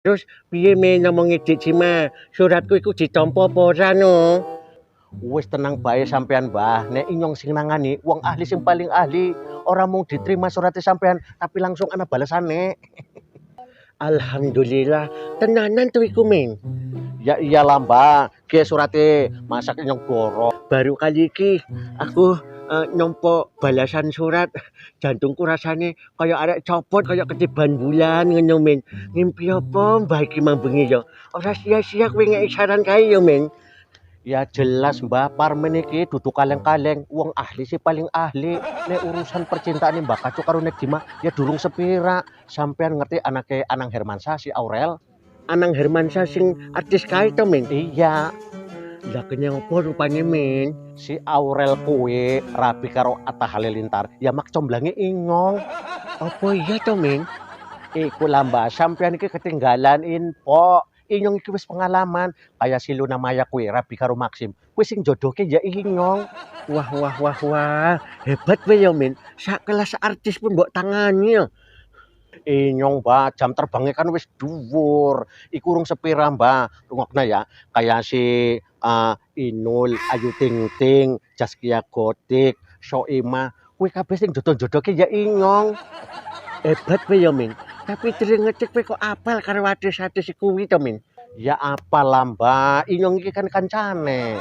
Terus piye men ngomongi Dik Cima? Suratku iku ditampa apa ora no? Wis tenang bae sampean, Mbah. Nek inyong sing nangani wong ahli sing paling ahli, ora mung diterima surate sampean, tapi langsung ana balesane. Alhamdulillah, tenanan tuh iku men. Ya iyalah Mbak, ki surate masak nyong goro. Baru kali iki aku nyompo balasan surat, jantungku rasane kaya arek copot, kaya ketiban bulan ngono men. Ngimpi apa mbah iki mambengi ya? Ora sia-sia kowe ngeki saran kae ya men. Ya jelas Mbah, Parmen iki dudu kaleng-kaleng, wong ahli sih paling ahli. Nek urusan percintaan Mbak Kacu karo Nek Dima ya durung sepira. Sampean ngerti anake Anang Hermansyah si Aurel? Anang Hermansyah sing artis kae to men? Iya. Lah kenyang apa rupane men? Si Aurel kuwe rabi karo Atta Halilintar, ya mak comblange ingong. Apa iya to men? Iku lah Mbak, sampean iki ketinggalan info. Inyong iki wis pengalaman, kaya si Luna Maya kuwi rabi karo Maxim. Kuwi sing jodohke ya inyong. Wah wah wah wah, hebat kowe ya men. Sak kelas artis pun mbok tangani ya. Inyong Mbak, jam terbangnya kan wis dhuwur. Iku urung sepira Mbak. Rungokna ya, kaya si Inul, Ayu Ting Ting, Zaskia Gotik, Soimah. Kuwi kabeh sing jodoh-jodohke ya inyong. Hebat kowe ya men. Tapi dereng ngecek kowe kok apal karo artis-artis kuwi to men. Ya apal lah Mbak, inyong iki kan kancane.